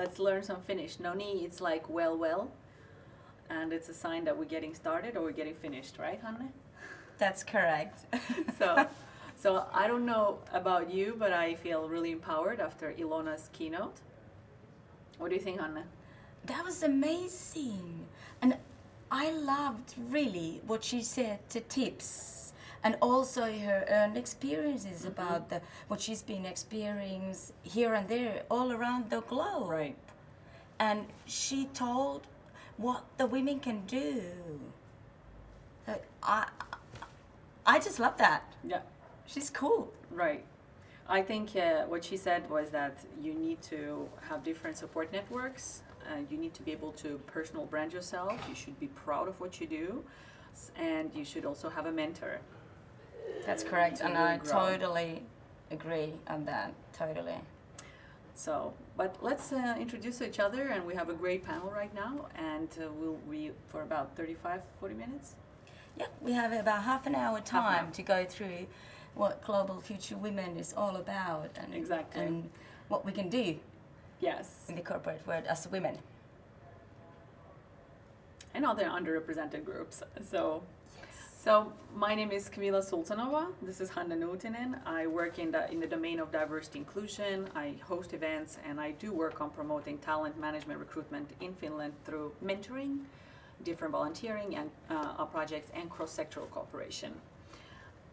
let's learn some Finnish. No niin, it's like well, and it's a sign that we're getting started or we're getting finished, right, Hanne? That's correct. So I don't know about you, but I feel really empowered after Ilona's keynote. What do you think, Hanne? That was amazing. And I loved really what she said, the tips, and also her own experiences about what she's been experiencing here and there all around the globe. Right. And she told what the women can do. I just love that. Yeah. She's cool. Right. I think what she said was that you need to have different support networks. You need to be able to personal brand yourself. You should be proud of what you do. And you should also have a mentor. That's correct. To And really I grow. totally agree on that. Totally. So, but let's introduce each other, and we have a great panel right now, and we'll be for about 35-40 minutes. Yeah, we have about half an hour time hour. to go through what Global Future Women is all about and, Exactly. and what we can do Yes. in the corporate world as women. And other underrepresented groups. So my name is Kamilla Sultanova. This is Hanne Nuutinen. I work in the domain of diversity inclusion. I host events, and I do work on promoting talent management recruitment in Finland through mentoring, different volunteering and projects, and cross-sectoral cooperation.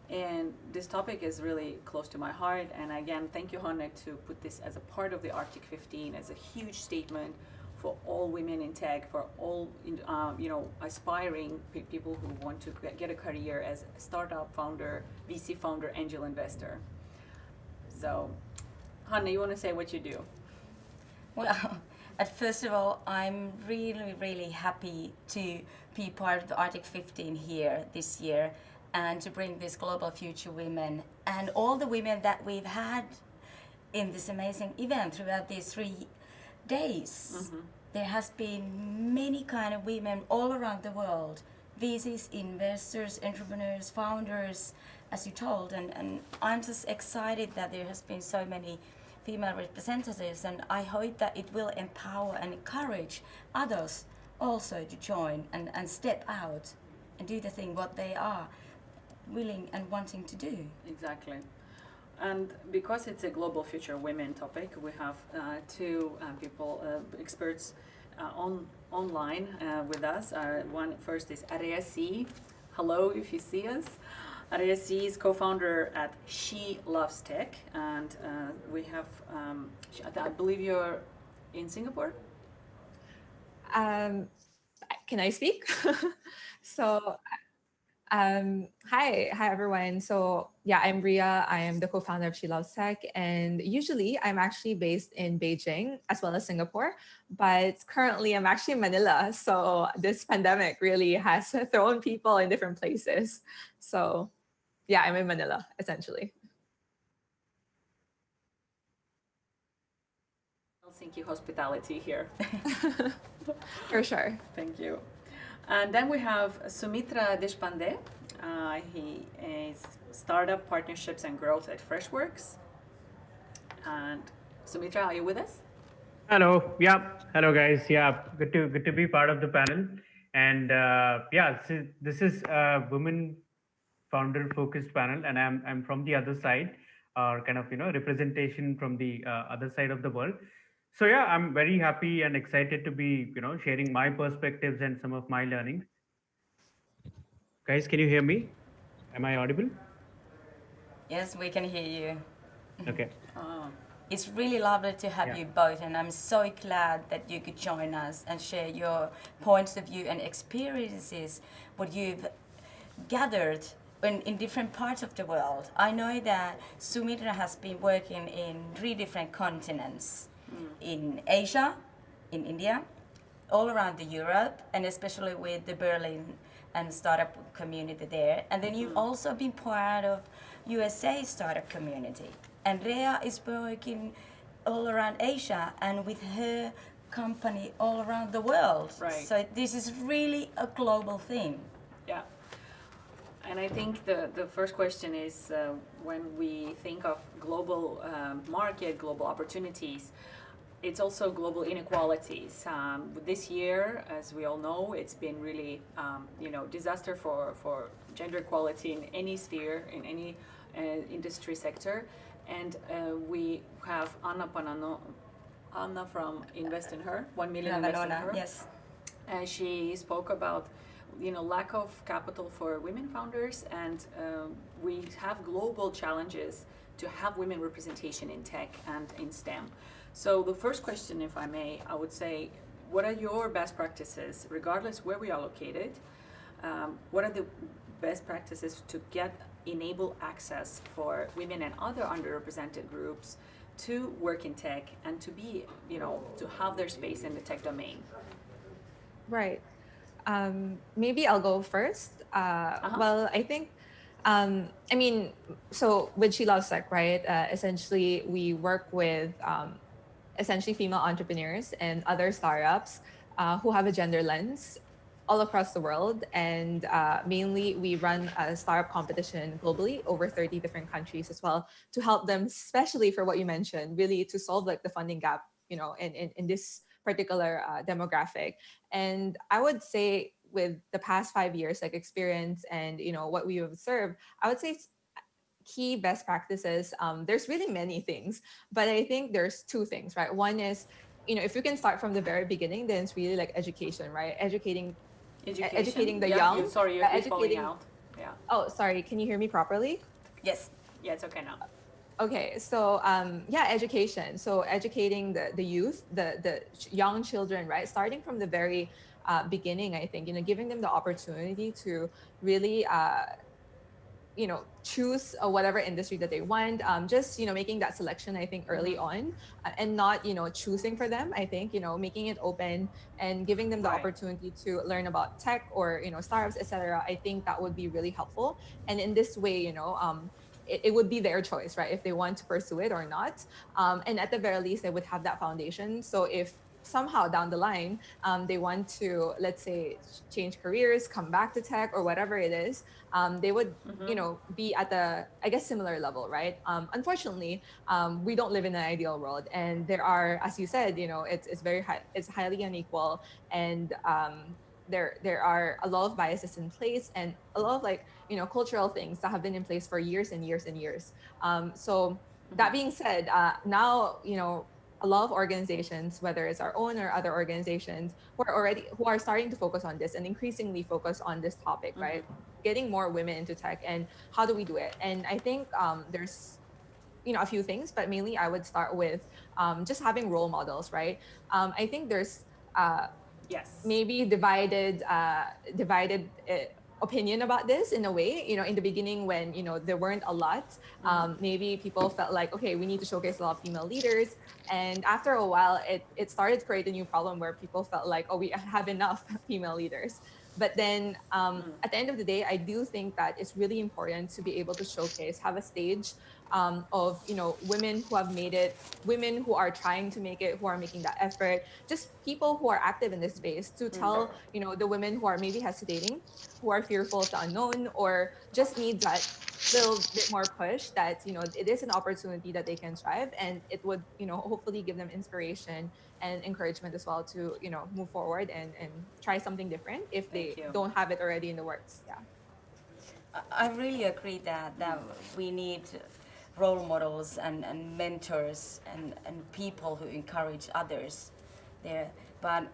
And this topic is really close to my heart. And again, thank you, Hanne, to put this as a part of the Arctic 15 as a huge statement for all women in tech, for all aspiring people who want to get a career as a startup founder, VC founder, angel investor. So, Hanne, you want to say what you do? Well, first of all, I'm really, really happy to be part of the Arctic 15 here this year and to bring this Global Future Women and all the women that we've had in this amazing event throughout these 3 days. Mm-hmm. There has been many kind of women all around the world, VCs, investors, entrepreneurs, founders, as you told, and I'm just excited that there has been so many female representatives, and I hope that it will empower and encourage others also to join and step out and do the thing what they are willing and wanting to do. Exactly. And because it's a Global Future Women topic, we have two people, experts online with us. One first is Advocacy. Hello, if you see us. Advocacy is co-founder at She Loves Tech, and we have, I believe you're in Singapore? Can I speak? So, hi everyone. So yeah, I'm Rhea. I am the co-founder of She Loves Tech, and usually I'm actually based in Beijing as well as Singapore, but currently I'm actually in Manila. So this pandemic really has thrown people in different places. So yeah, I'm in Manila essentially. Helsinki hospitality here. For sure. Thank you. And then we have Soumitra Deshpande. He is startup partnerships and growth at Freshworks. And Soumitra, are you with us? Hello. Yeah. Hello, guys. Yeah. Good to be part of the panel. And so this is a women founder focused panel, and I'm from the other side, or kind of representation from the other side of the world. So yeah, I'm very happy and excited to be sharing my perspectives and some of my learnings. Guys, can you hear me? Am I audible? Yes, we can hear you. Okay. It's really lovely to have Yeah. you both, and I'm so glad that you could join us and share your points of view and experiences, what you've gathered in different parts of the world. I know that Soumitra has been working in 3 different continents, in Asia, in India, all around the Europe, and especially with the Berlin and startup community there. And then you've also been part of USA startup community. And Rhea is working all around Asia and with her company all around the world. Right. So this is really a global thing. Yeah. And I think the first question is when we think of global market, global opportunities, it's also global inequalities. This year, as we all know, it's been really, disaster for gender equality in any sphere, in any industry sector. And we have Anna from Invest in Her, 1 million Invest in Her. Yes. And she spoke about lack of capital for women founders, and we have global challenges to have women representation in tech and in STEM. So the first question, if I may, I would say, what are your best practices, regardless where we are located? What are the best practices to enable access for women and other underrepresented groups to work in tech and to be, to have their space in the tech domain? Right. Maybe I'll go first. Well, I think, so with She Loves Tech, right? Essentially, we work with essentially female entrepreneurs and other startups who have a gender lens all across the world. And mainly, we run a startup competition globally, over 30 different countries as well, to help them, especially for what you mentioned, really to solve like the funding gap, in this particular demographic. And I would say with the past 5 years, like experience and what we observed, I would say key best practices. There's really many things, but I think there's two things, right? One is, if you can start from the very beginning, then it's really like education, right? Educating the young. You're falling out. Yeah. Oh, sorry. Can you hear me properly? Yes. Yeah, it's okay now. Okay, so education. So educating the youth, the young children, right? Starting from the very beginning, I think, giving them the opportunity to really, choose whatever industry that they want. Just, making that selection, I think, early on, and not, choosing for them. I think, making it open and giving them the opportunity to learn about tech or, startups, etc. I think that would be really helpful. And in this way, it would be their choice, right? If they want to pursue it or not. And at the very least, they would have that foundation. So if somehow down the line, they want to, let's say, change careers, come back to tech or whatever it is, they would, be at the, I guess, similar level, right? Unfortunately, we don't live in an ideal world. And there are, as you said, it's highly unequal. And there are a lot of biases in place and a lot of cultural things that have been in place for years and years and years. So that being said, now, a lot of organizations, whether it's our own or other organizations, who are starting to focus on this and increasingly focus on this topic, right? Getting more women into tech, and how do we do it? And I think there's a few things, but mainly I would start with just having role models, right? I think there's maybe divided opinion about this in a way. In the beginning, when there weren't a lot, maybe people felt like, okay, we need to showcase a lot of female leaders, and after a while it started to create a new problem where people felt like, oh, we have enough female leaders. But then at the end of the day, I do think that it's really important to be able to have a stage of women who have made it, women who are trying to make it, who are making that effort, just people who are active in this space, to tell the women who are maybe hesitating, who are fearful of the unknown, or just need that little bit more push, that it is an opportunity that they can thrive, and it would hopefully give them inspiration and encouragement as well to move forward and try something different if they don't have it already in the works. I really agree that we need role models and mentors and people who encourage others there. But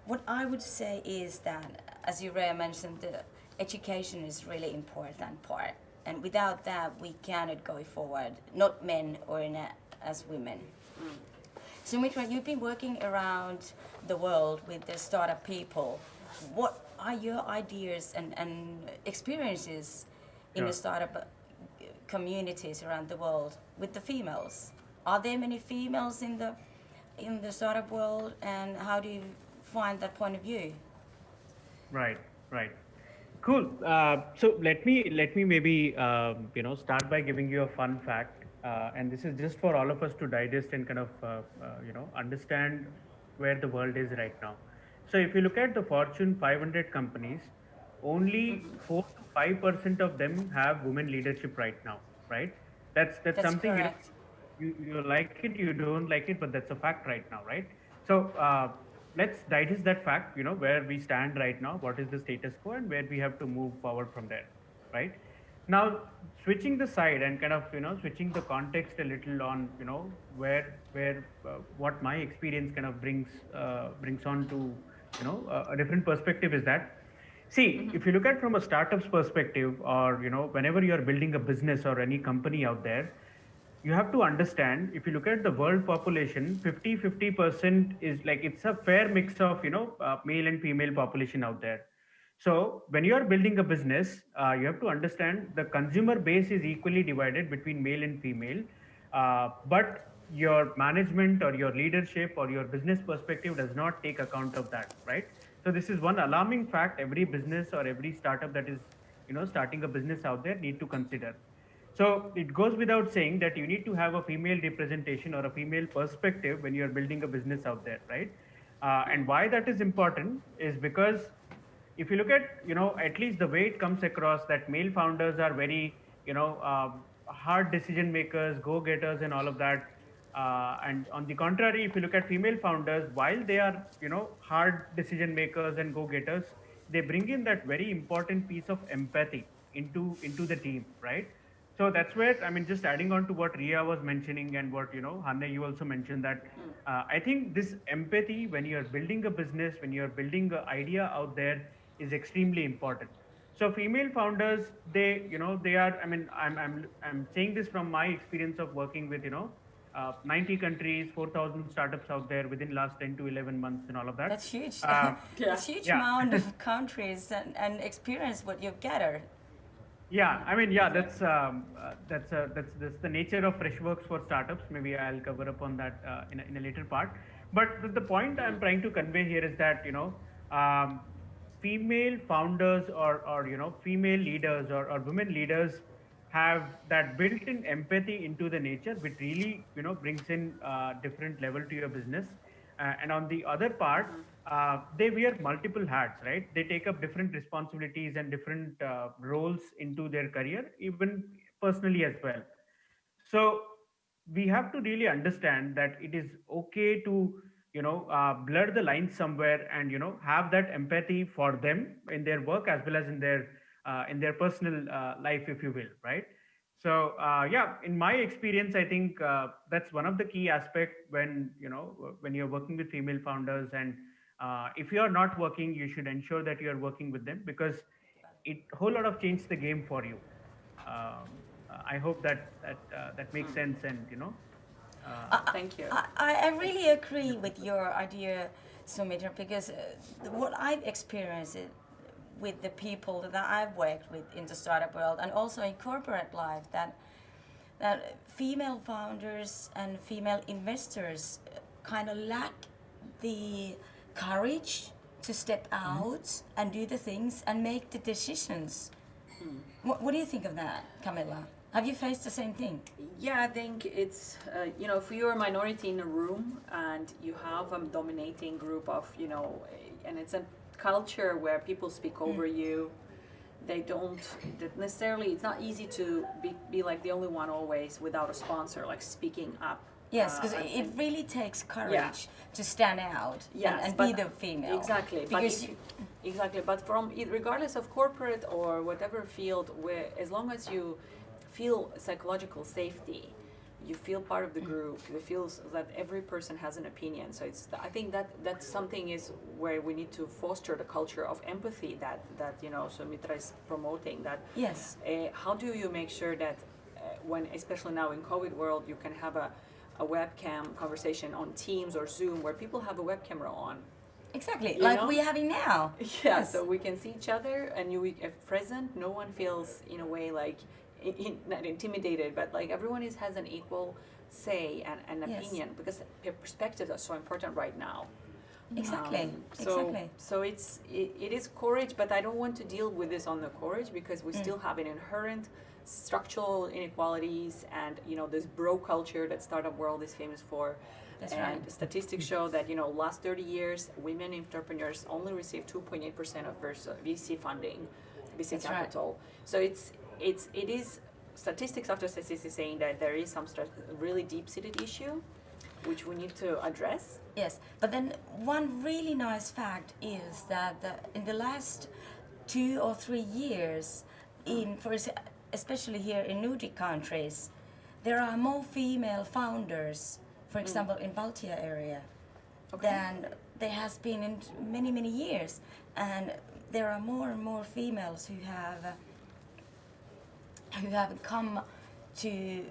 what I would say is that, as you, Rhea, mentioned, the education is really important part. And without that, we cannot go forward, not men or as women. Soumitra, you've been working around the world with the startup people. What are your ideas and experiences in the startup communities around the world with the females? Are there many females in the startup world, and how do you find that point of view? Right. Cool. So let me maybe start by giving you a fun fact, and this is just for all of us to digest and kind of understand where the world is right now. So if you look at the Fortune 500 companies, only 4 to 5% of them have women leadership right now, right? That's something correct. you like it, you don't like it, but that's a fact right now, right? So let's digest that fact, where we stand right now, what is the status quo, and where we have to move forward from there, right? Now, switching the side and kind of switching the context a little on where what my experience kind of brings on to a different perspective is that, see, if you look at from a startup's perspective, or whenever you are building a business or any company out there, you have to understand, if you look at the world population, 50% is like, it's a fair mix of male and female population out there. So when you are building a business, you have to understand the consumer base is equally divided between male and female, but your management or your leadership or your business perspective does not take account of that, right? So this is one alarming fact every business or every startup that is starting a business out there need to consider. So it goes without saying that you need to have a female representation or a female perspective when you're building a business out there, right? And why that is important is because if you look at, at least the way it comes across, that male founders are very, hard decision makers, go-getters and all of that. And on the contrary, if you look at female founders, while they are, hard decision makers and go-getters, they bring in that very important piece of empathy into the team, right? So that's where, I mean, just adding on to what Rhea was mentioning and what, Hanne, you also mentioned that I think this empathy, when you're building a business, when you're building an idea out there, is extremely important. So female founders, they are, I mean, I'm saying this from my experience of working with, 90 countries, 4,000 startups out there within last 10 to 11 months and all of that. That's huge. Yeah. It's huge amount of countries and experience what you've gathered. Yeah, I mean, that's the nature of Freshworks for startups. Maybe I'll cover up on that in a later part. But the point I'm trying to convey here is that female founders or female leaders or women leaders have that built-in empathy into the nature, which really brings in different level to your business. And on the other part, they wear multiple hats, right? They take up different responsibilities and different roles into their career, even personally as well. So we have to really understand that it is okay to blur the lines somewhere and have that empathy for them in their work as well as in their personal life, if you will, right? So in my experience, I think that's one of the key aspects when when you're working with female founders. And if you are not working, you should ensure that you are working with them, because it whole lot of changed the game for you. I hope that makes sense, and Thank you. I really agree with your idea, Soumitra, because what I've experienced with the people that I've worked with in the startup world and also in corporate life, that female founders and female investors kind of lack the courage to step out and do the things and make the decisions. What do you think of that, Kamilla? Have you faced the same thing? Yeah, I think it's, if you're a minority in a room and you have a dominating group of, and it's a culture where people speak over you, they don't necessarily, it's not easy to be like the only one always without a sponsor, like speaking up. Yes, because it really takes courage to stand out and be the female. Exactly. Exactly. But regardless of corporate or whatever field, where as long as you feel psychological safety, you feel part of the group, you feel that every person has an opinion. So I think that's something is where we need to foster the culture of empathy that Soumitra is promoting. That yes. How do you make sure that when, especially now in COVID world, you can have a webcam conversation on Teams or Zoom where people have a web camera on. Exactly, like we're having now. Yeah, yes. So we can see each other, and if present, no one feels in a way like not intimidated, but like everyone has an equal say and opinion, because perspectives are so important right now. Exactly. So it is courage, but I don't want to deal with this on the courage, because we still have an inherent structural inequalities and this bro culture that startup world is famous for. That's and right. Statistics show that last 30 years women entrepreneurs only receive 2.8% of VC funding, VC That's capital. Right. So it is statistics after statistics saying that there is some really deep-seated issue which we need to address. Yes, but then one really nice fact is that in the last 2 or 3 years, especially here in Nordic countries, there are more female founders, for example, in Baltia area, than there has been in many, many years. And there are more and more females who have come to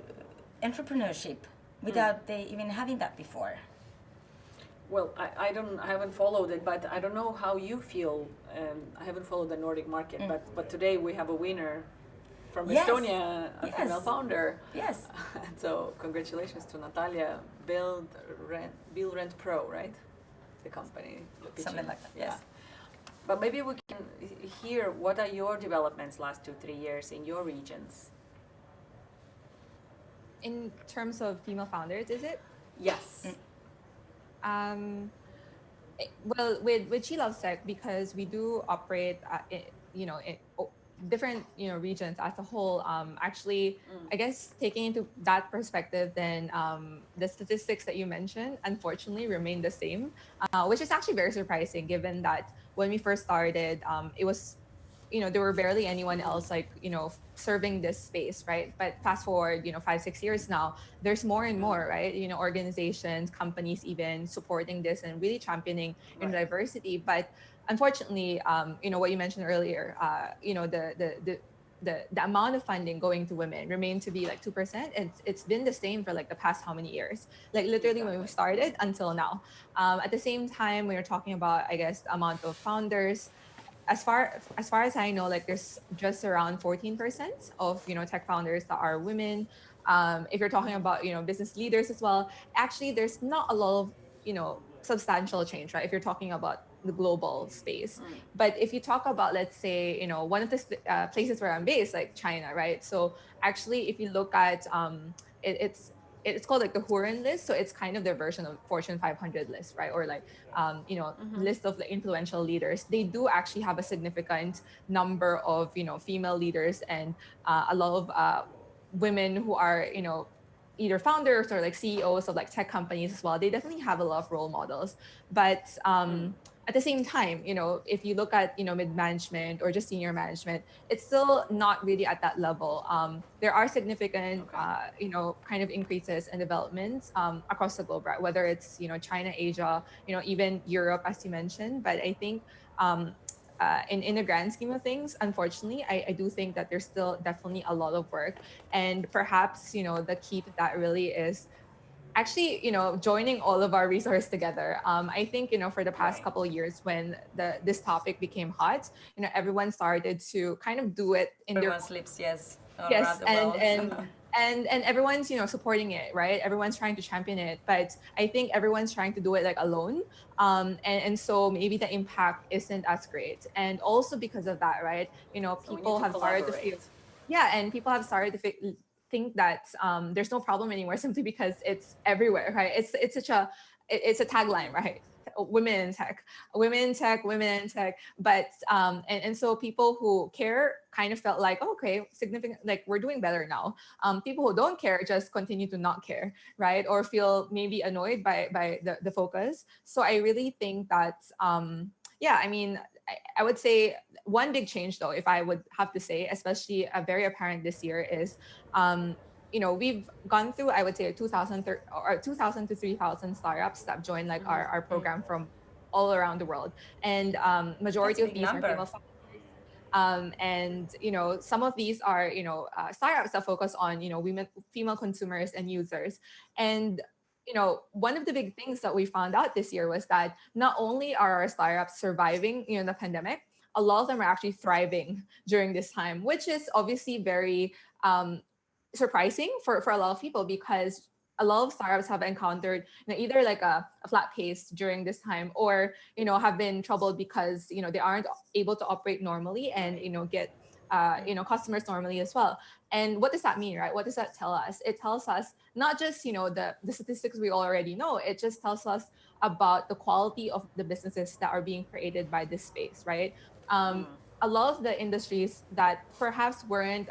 entrepreneurship without they even having that before. Well, I haven't followed it, but I don't know how you feel. I haven't followed the Nordic market, but today we have a winner from Estonia, a female founder. Yes. So congratulations to Natalia. Build Rent Pro, right? The company. Something like that. Yeah. Yes. But maybe we can hear what are your developments last 2-3 years in your regions. In terms of female founders, is it? Yes. Well, with She Loves Tech, because we do operate, in different regions as a whole. Actually, I guess taking into that perspective, then the statistics that you mentioned, unfortunately, remain the same, which is actually very surprising, given that when we first started, it was, there were barely anyone else serving this space, right? But fast forward, 5-6 years now, there's more and more, right? Organizations, companies even supporting this and really championing diversity. But unfortunately, what you mentioned earlier, the amount of funding going to women remained to be like 2%. And it's been the same for like the past how many years? Like literally when we started until now. At the same time, we were talking about, I guess, the amount of founders. As far as I know, like there's just around 14% of tech founders that are women. If you're talking about business leaders as well, actually there's not a lot of substantial change, right? If you're talking about the global space, but if you talk about, let's say, one of the places where I'm based, like China, right? So actually, if you look at it's called like the Huron list. So it's kind of their version of Fortune 500 list, right? Or like, list of the influential leaders. They do actually have a significant number of, female leaders and a lot of women who are, either founders or like CEOs of like tech companies as well. They definitely have a lot of role models. But at the same time, if you look at, mid-management or just senior management, it's still not really at that level. There are significant, kind of increases and developments across the globe, right? Whether it's, China, Asia, even Europe, as you mentioned. But I think in the grand scheme of things, unfortunately, I do think that there's still definitely a lot of work. And perhaps, the key to that really is actually, joining all of our resources together. I think, for the past couple of years when this topic became hot, everyone started to kind of do it in Everyone sleeps, yes. Yes, and everyone's, supporting it, right? Everyone's trying to champion it, but I think everyone's trying to do it like alone. And so maybe the impact isn't as great. And also because of that, right? People have started to feel, and people have started to think that there's no problem anymore simply because it's everywhere, right? It's a tagline, right? Women in tech, but and so people who care kind of felt like, okay, significant, like we're doing better now. People who don't care just continue to not care, right? Or feel maybe annoyed by the focus. So I really think that I would say one big change, though, if I would have to say, especially very apparent this year, is we've gone through, I would say, 2,000 to 3,000 startups that joined like our program from all around the world, and majority of these are female founders. And some of these are startups that focus on female consumers and users. And one of the big things that we found out this year was that not only are our startups surviving the pandemic, a lot of them are actually thriving during this time, which is obviously very surprising for a lot of people, because a lot of startups have encountered either like a flat pace during this time, or have been troubled because they aren't able to operate normally and get customers normally as well. And what does that mean, right? What does that tell us? It tells us not just the statistics we already know. It just tells us about the quality of the businesses that are being created by this space, right? A lot of the industries that perhaps weren't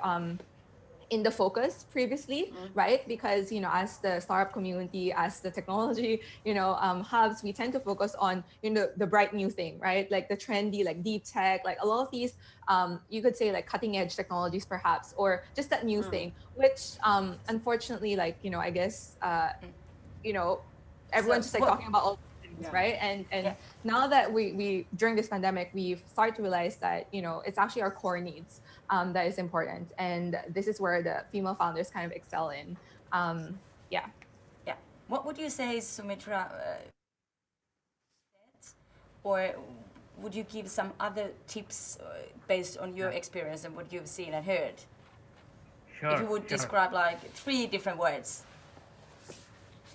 in the focus previously, right? Because, you know, as the startup community, as the technology, you know, hubs, we tend to focus on, you know, the bright new thing, right? Like the trendy, like deep tech, like a lot of these, you could say like cutting edge technologies perhaps, or just that new thing, which unfortunately, like, you know, I guess, you know, everyone's just like talking about all things, right? And now that we during this pandemic, we've started to realize that, you know, it's actually our core needs that is important, and this is where the female founders kind of excel in. Yeah. What would you say, Soumitra, or would you give some other tips based on your experience and what you've seen and heard? Sure. If you would describe like 3 different words.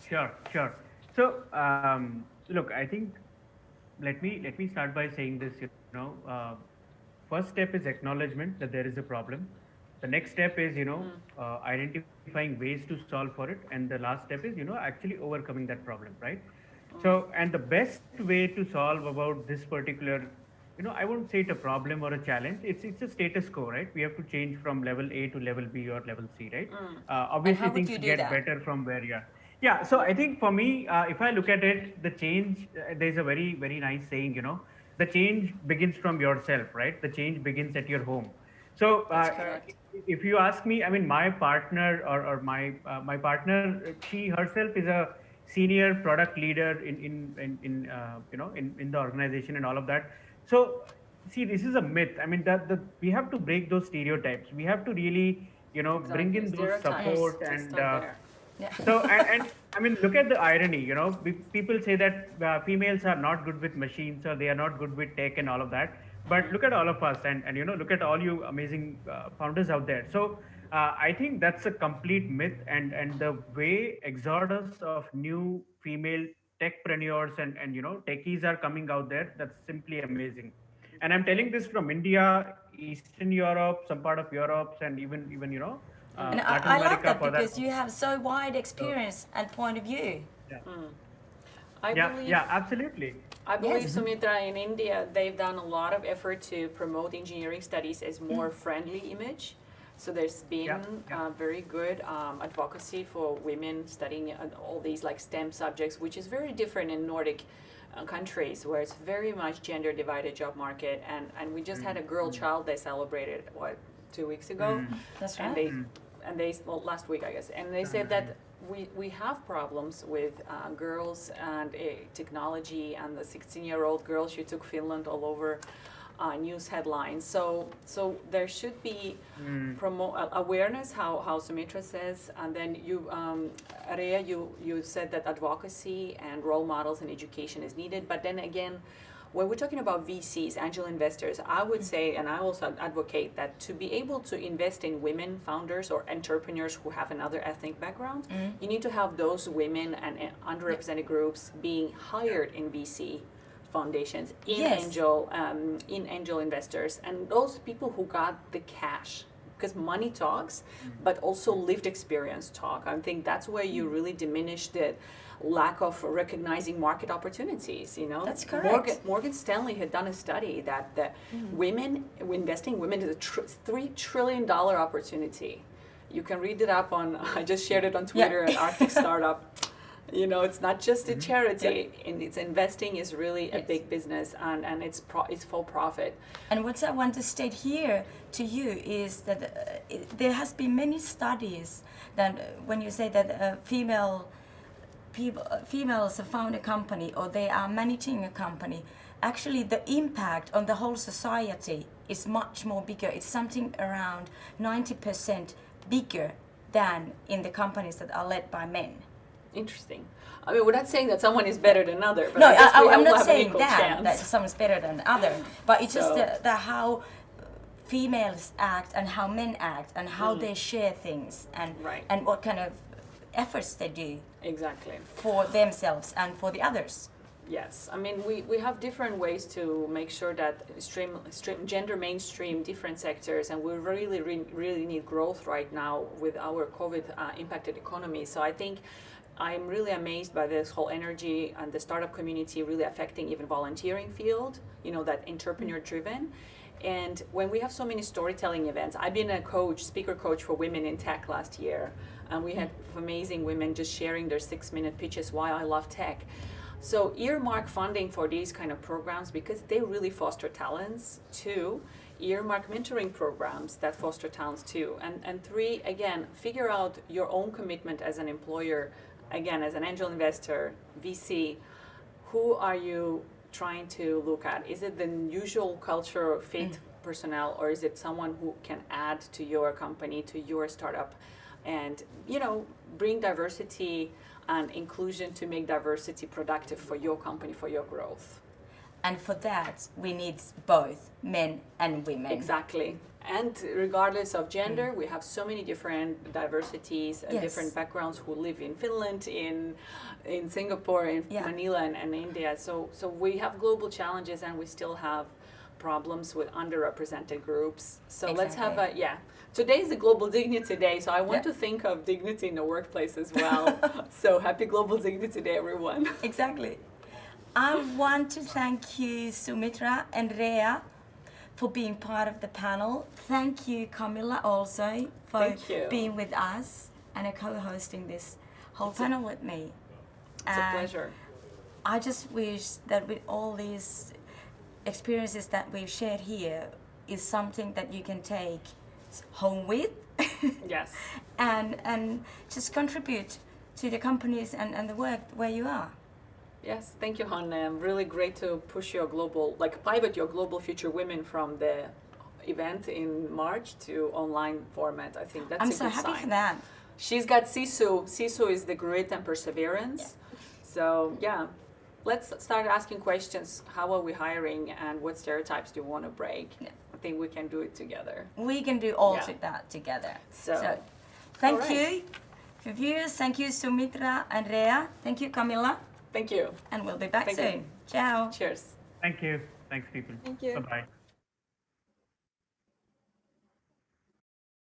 Sure. So, look, I think let me start by saying this. You know, first step is acknowledgement that there is a problem. The next step is, you know, identifying ways to solve for it, and the last step is, you know, actually overcoming that problem, right? So, and the best way to solve about this particular, you know, I won't say it a problem or a challenge. It's a status quo, right? We have to change from level A to level B or level C, right? Obviously, things get better from where you are. Yeah. So I think for me, if I look at it, the change. There's a very nice saying, you know, the change begins from yourself, right? The change begins at your home. So if you ask me, I mean, my partner or my partner, she herself is a senior product leader in you know, in the organization and all of that. So see, this is a myth. I mean, that we have to break those stereotypes. We have to really, you know, bring in those support and so and I mean, look at the irony. You know, people say that females are not good with machines or they are not good with tech and all of that. But look at all of us, and you know, look at all you amazing founders out there. So I think that's a complete myth, and the way exodus of new female techpreneurs and you know, techies are coming out there, that's simply amazing. And I'm telling this from India, Eastern Europe, some part of Europe, and even you know, and Latin I America love that for because you have so wide experience and point of view. Yeah, absolutely. I believe, Soumitra, in India, they've done a lot of effort to promote engineering studies as more friendly image. So there's been very good advocacy for women studying all these like STEM subjects, which is very different in Nordic countries where it's very much gender divided job market. And we just had a girl child they celebrated, 2 weeks ago? That's right. And they well, last week, I guess. And they said that we have problems with girls and technology, and the 16-year-old girl, she took Finland all over news headlines. So there should be awareness, how Soumitra says, and then you, Rhea, you said that advocacy and role models and education is needed. But then again, when we're talking about VCs, angel investors, I would say, and I also advocate that to be able to invest in women founders or entrepreneurs who have another ethnic background, you need to have those women and underrepresented groups being hired in VC foundations, in angel investors, and those people who got the cash. Because money talks, but also lived experience talk. I think that's where you really diminish the lack of recognizing market opportunities. You know, that's correct. Morgan Stanley had done a study that the women, investing in women is a $3 trillion opportunity. You can read it up on. I just shared it on Twitter at Arctic Startup. You know, it's not just a charity, and it's investing is really a big business, and it's for profit. And what I want to state here to you is that there has been many studies that when you say that females found a company or they are managing a company, actually the impact on the whole society is much more bigger. It's something around 90% bigger than in the companies that are led by men. Interesting. I mean, we're not saying that someone is better than other. But no, I'm not saying that someone's better than other. But it's just the how females act and how men act and how they share things and what kind of efforts they do. Exactly. For themselves and for the others. Yes, I mean, we have different ways to make sure that gender mainstream different sectors, and we really need growth right now with our COVID impacted economy. So I think I'm really amazed by this whole energy and the startup community really affecting even volunteering field, you know, that entrepreneur driven. And when we have so many storytelling events, I've been a speaker coach for women in tech last year, and we had amazing women just sharing their 6-minute pitches why I love tech. So earmark funding for these kind of programs because they really foster talents. 2, earmark mentoring programs that foster talents too. And 3, again, figure out your own commitment as an employer, again, as an angel investor, VC. Who are you trying to look at? Is it the usual culture fit personnel, or is it someone who can add to your company, to your startup, and bring diversity and inclusion to make diversity productive for your company, for your growth? And for that, we need both men and women. Exactly. And regardless of gender, we have so many different diversities and different backgrounds who live in Finland, in Singapore, in Manila, and India. So we have global challenges, and we still have problems with underrepresented groups. So let's have today is the Global Dignity Day, so I want to think of dignity in the workplace as well. So happy Global Dignity Day, everyone. Exactly. I want to thank you, Soumitra and Rhea, for being part of the panel. Thank you, Kamilla, also for being with us and co-hosting this whole panel with me. It's a pleasure. I just wish that with all these experiences that we've shared here is something that you can take home with. Yes. and just contribute to the companies and the work where you are. Yes, thank you, Hanne. Really great to push your pivot your global future women from the event in March to online format. I think that's a good sign. I'm so happy for that. She's got Sisu. Sisu is the grit and perseverance. Yeah. So let's start asking questions. How are we hiring, and what stereotypes do you want to break? Yeah. I think we can do it together. We can do all that together. So thank you, viewers. Thank you, Soumitra and Rhea. Thank you, Kamilla. Thank you. And we'll be back soon. You. Ciao. Cheers. Thank you. Thanks, people. Thank you. Bye-bye.